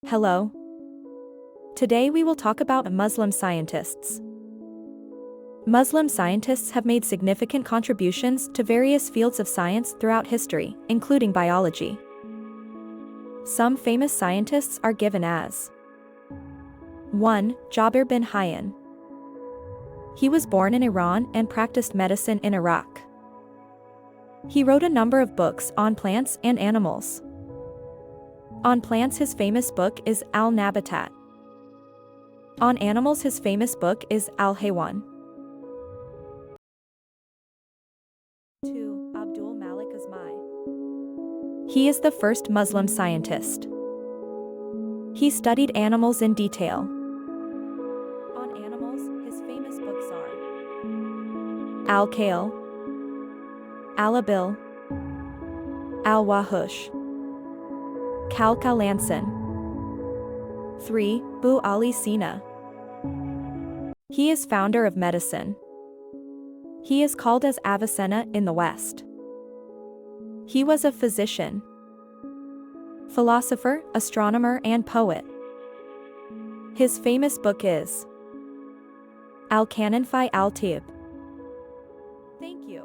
Hello. Today we will talk about Muslim scientists. Muslim scientists have made significant contributions to various fields of science throughout history, including biology. Some famous scientists are given as 1. Jabir bin Hayan. He was born in Iran and practiced medicine in Iraq. He wrote a number of books on plants and animals. On plants, his famous book is Al-Nabatat. On animals, his famous book is Al-Haywan. 2. Abdul Malik Asmai. He is the first Muslim scientist. He studied animals in detail. On animals, his famous books are Al-Khail, Al-Abil, Al-Wahoosh, Kalq al-Ansan. 3. Ali Sina. He is founder of medicine. He is called as Avicenna in the West. He was a physician, philosopher, astronomer, and poet. His famous book is Al-Qanun-fi al-Tib. Thank you.